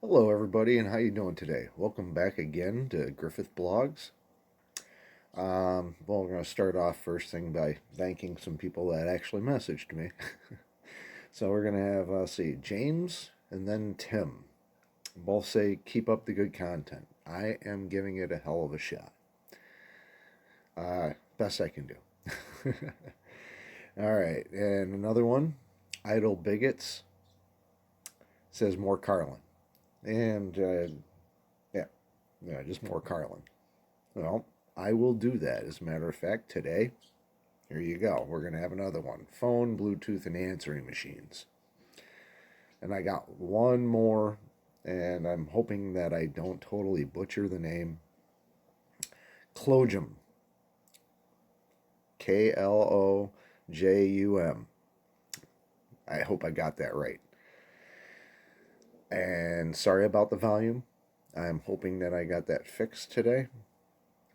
Hello, everybody, and how you doing today? Welcome back again to Griffith Blogs. We're going to start off first thing by thanking some people that actually messaged me. So we're going to have, see, James and then Tim. Both say, keep up the good content. I am giving it a hell of a shot. Best I can do. All right, and another one, Idle Bigots, says more Carlin. And yeah, just more Carlin. Well, I will do that. As a matter of fact, today, here you go. We're going to have another one. Phone, Bluetooth, and answering machines. And I got one more, and I'm hoping that I don't totally butcher the name. Clojum. Klojum. I hope I got that right. And sorry about the volume. I'm hoping that I got that fixed today.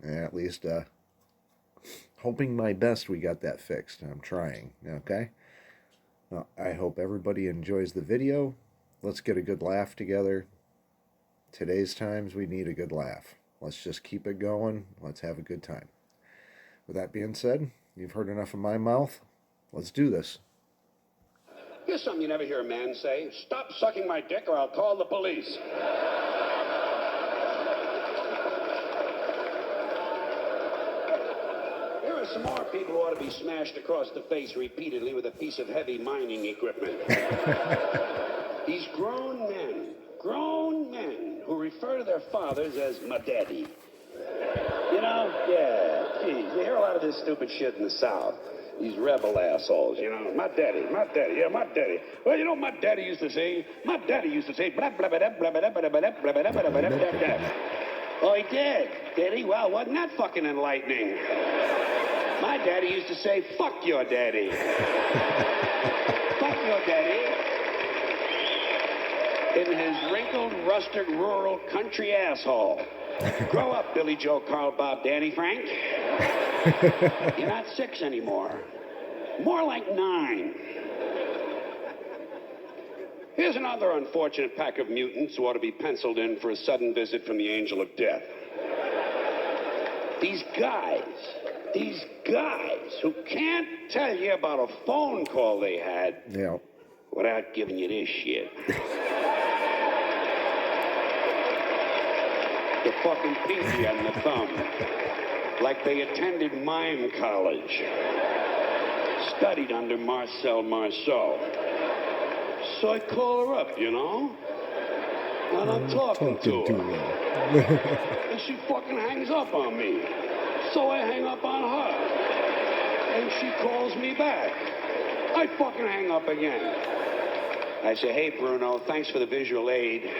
At least, hoping my best we got that fixed. I'm trying, okay? Well, I hope everybody enjoys the video. Let's get a good laugh together. Today's times, we need a good laugh. Let's just keep it going. Let's have a good time. With that being said, you've heard enough of my mouth. Let's do this. Here's something you never hear a man say. Stop sucking my dick or I'll call the police. There are some more people who ought to be smashed across the face repeatedly with a piece of heavy mining equipment. These grown men who refer to their fathers as my daddy. You know, yeah, geez, you hear a lot of this stupid shit in the South. These rebel assholes, you know. My daddy, yeah, my daddy. Well, you know what my daddy used to say? My daddy used to say, blah, blah, blah, blah, blah, blah, blah, blah, blah, blah, blah, blah, blah. Oh, he did he? Well, wasn't that fucking enlightening? My daddy used to say, fuck your daddy. Fuck your daddy. In his wrinkled, rustic, rural, country asshole. Grow up, Billy Joe, Carl, Bob, Danny, Frank. You're not 6 anymore. More like 9. Here's another unfortunate pack of mutants who ought to be penciled in for a sudden visit from the angel of death. These guys who can't tell you about a phone call they had without giving you this shit. The fucking pinky and the thumb. Like they attended mime college. Studied under Marcel Marceau. So I call her up, you know? And I'm talking to her. And she fucking hangs up on me. So I hang up on her. And she calls me back. I fucking hang up again. I say, hey, Bruno, thanks for the visual aid.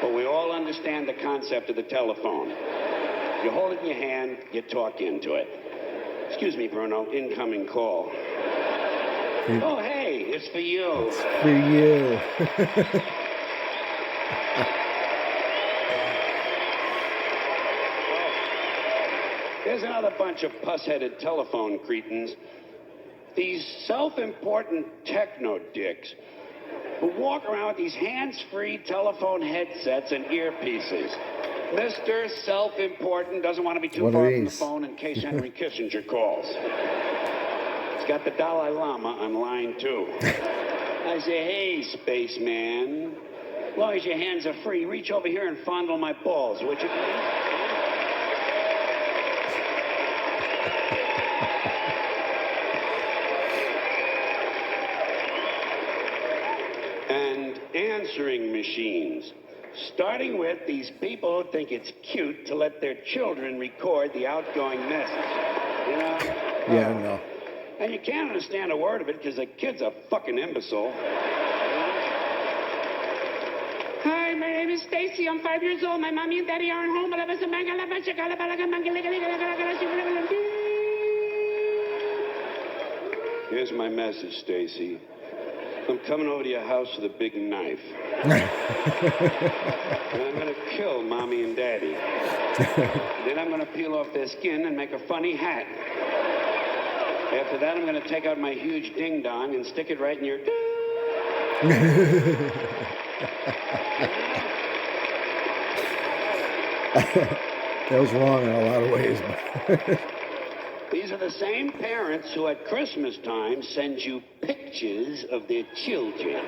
But we all understand the concept of the telephone. You hold it in your hand, you talk into it. Excuse me, Bruno, incoming call. Oh, hey, it's for you. It's for you. Here's another bunch of pus-headed telephone cretins. These self-important techno-dicks who walk around with these hands-free telephone headsets and earpieces. Mr. Self-Important doesn't want to be too far from the phone in case Henry Kissinger calls. He's got the Dalai Lama on line 2. I say, hey, spaceman, as long as your hands are free, reach over here and fondle my balls, would you please? And answering machines. Starting with these people who think it's cute to let their children record the outgoing message. You know? Yeah, I know. And you can't understand a word of it because the kid's a fucking imbecile. Hi, my name is Stacy. I'm 5 years old. My mommy and daddy aren't home. Here's my message, Stacy. I'm coming over to your house with a big knife. And I'm going to kill Mommy and Daddy. Then I'm going to peel off their skin and make a funny hat. After that, I'm going to take out my huge ding-dong and stick it right in your... That was wrong in a lot of ways. These are the same parents who at Christmas time send you pictures of their children.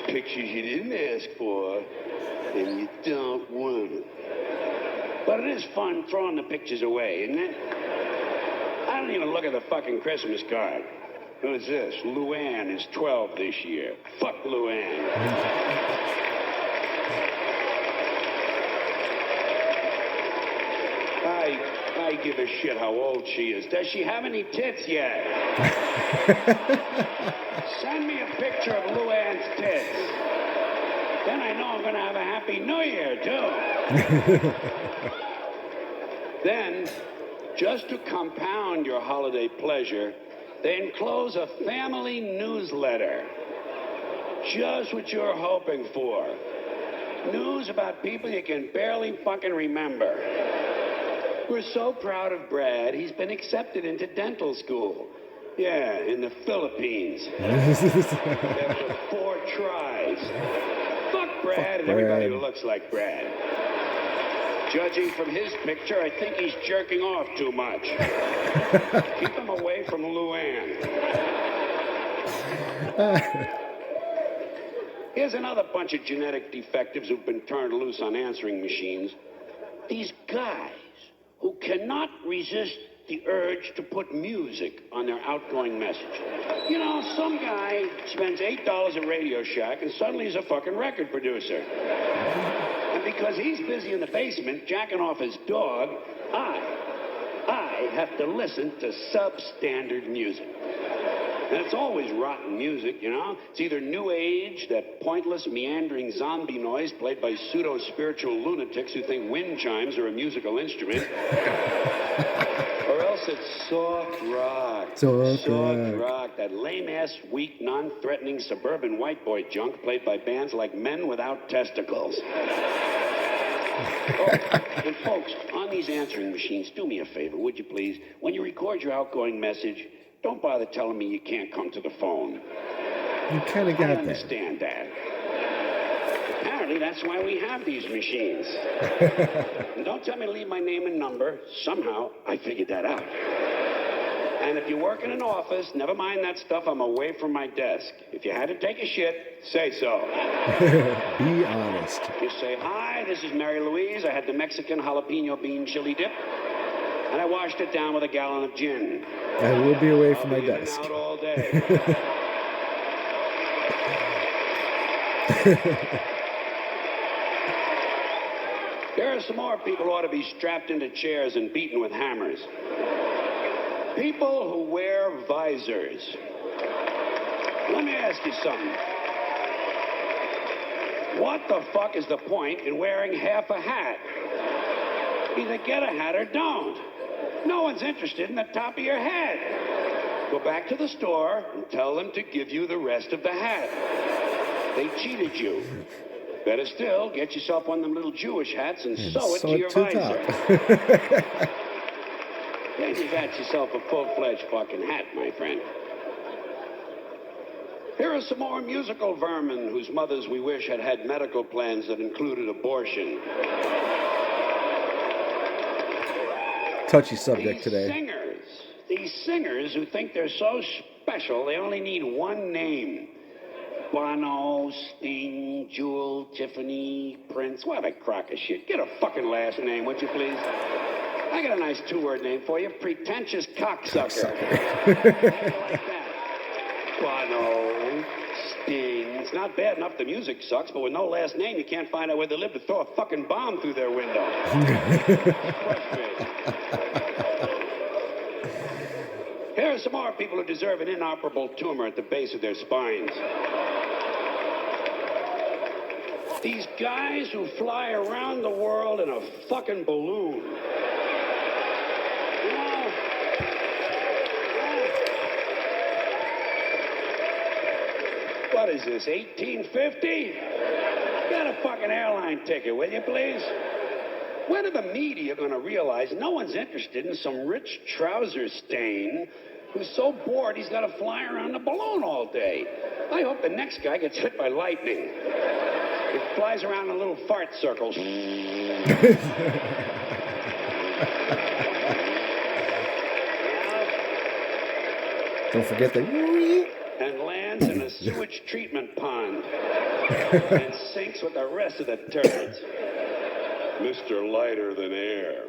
Pictures you didn't ask for and you don't want. But it is fun throwing the pictures away, isn't it? I don't even look at the fucking Christmas card. Who's this? Luann is 12 this year. Fuck Luann. I give a shit how old she is. Does she have any tits yet? Send me a picture of Luann's tits. Then I know I'm going to have a happy New Year, too. Then, just to compound your holiday pleasure, they enclose a family newsletter. Just what you're hoping for. News about people you can barely fucking remember. We're so proud of Brad, he's been accepted into dental school. Yeah, in the Philippines. After 4 tries. Fuck Brad and everybody who looks like Brad. Judging from his picture, I think he's jerking off too much. Keep him away from Luann. Here's another bunch of genetic defectives who've been turned loose on answering machines. These guys who cannot resist the urge to put music on their outgoing message. You know, some guy spends $8 at Radio Shack and suddenly he's a fucking record producer. And because he's busy in the basement jacking off his dog, I have to listen to substandard music. And it's always rotten music, you know? It's either new age, that pointless, meandering zombie noise played by pseudo-spiritual lunatics who think wind chimes are a musical instrument. Or else it's soft rock. Soft rock, that lame-ass, weak, non-threatening suburban white boy junk played by bands like Men Without Testicles. Oh, and folks, on these answering machines, do me a favor, would you please? When you record your outgoing message, don't bother telling me you can't come to the phone. You kind of got that. I understand that. Apparently, that's why we have these machines. And don't tell me to leave my name and number. Somehow, I figured that out. And if you work in an office, never mind that stuff, I'm away from my desk. If you had to take a shit, say so. Be honest. You say, hi, this is Mary Louise. I had the Mexican jalapeno bean chili dip. And I washed it down with a gallon of gin. I will be away from my desk. Out all day. There are some more people who ought to be strapped into chairs and beaten with hammers. People who wear visors. Let me ask you something. What the fuck is the point in wearing half a hat? Either get a hat or don't. No one's interested in the top of your head. Go back to the store and tell them to give you the rest of the hat. They cheated you. Better still, get yourself one of them little Jewish hats and sew it to your visor. Then you got yourself a full-fledged fucking hat, my friend. Here are some more musical vermin whose mothers we wish had had medical plans that included abortion. Touchy subject today. These singers who think they're so special, they only need one name. Bono, Sting, Jewel, Tiffany, Prince. What a crock of shit. Get a fucking last name, would you please? I got a nice 2-word name for you. Pretentious cocksucker. Like that. Bono, Sting. It's not bad enough the music sucks, but with no last name, you can't find out where they live to throw a fucking bomb through their window. Here are some more people who deserve an inoperable tumor at the base of their spines. These guys who fly around the world in a fucking balloon. You know, what is this, 1850? Get a fucking airline ticket, will you, please? When are the media going to realize no one's interested in some rich trouser stain who's so bored he's got to fly around the balloon all day? I hope the next guy gets hit by lightning. It flies around in little fart circles. Don't forget the and lands in a sewage treatment pond and sinks with the rest of the turds. Mr. Lighter Than Air.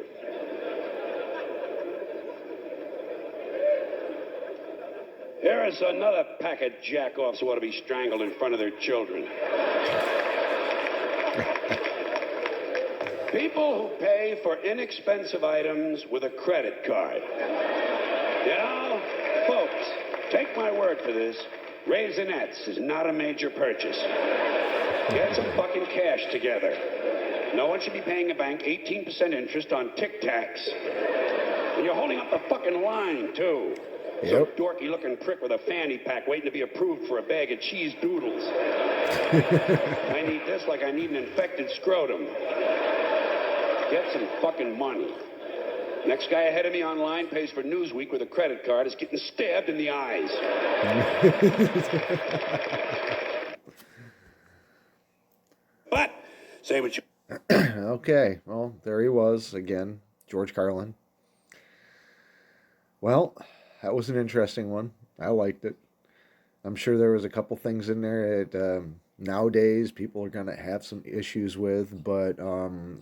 Here is another pack of jack-offs who ought to be strangled in front of their children. People who pay for inexpensive items with a credit card. You know, folks, take my word for this. Raisinets is not a major purchase. Get some fucking cash together. No one should be paying a bank 18% interest on Tic Tacs. And you're holding up the fucking line, too. Yep. Some dorky-looking prick with a fanny pack waiting to be approved for a bag of cheese doodles. I need this like I need an infected scrotum. Get some fucking money. Next guy ahead of me online pays for Newsweek with a credit card is getting stabbed in the eyes. But, say what you... Okay, well, there he was again, George Carlin. Well, that was an interesting one. I liked it. I'm sure there was a couple things in there that nowadays people are going to have some issues with, but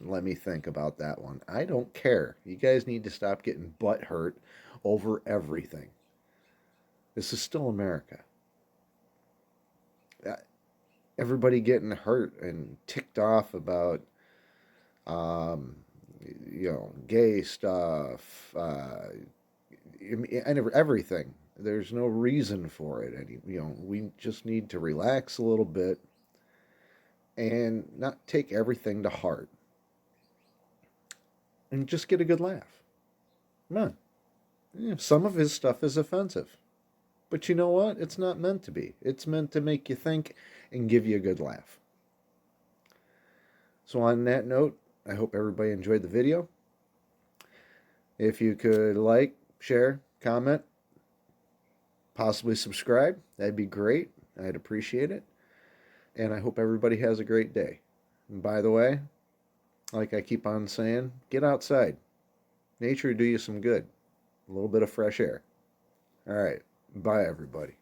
let me think about that one. I don't care. You guys need to stop getting butt hurt over everything. This is still America. Everybody getting hurt and ticked off about gay stuff, and everything. There's no reason for it. We just need to relax a little bit and not take everything to heart, and just get a good laugh. Come on. Some of his stuff is offensive, but you know what? It's not meant to be. It's meant to make you think and give you a good laugh. So on that note, I hope everybody enjoyed the video. If you could like, share, comment, possibly subscribe, that'd be great. I'd appreciate it. And I hope everybody has a great day. And by the way, like I keep on saying, get outside. Nature will do you some good. A little bit of fresh air. All right. Bye, everybody.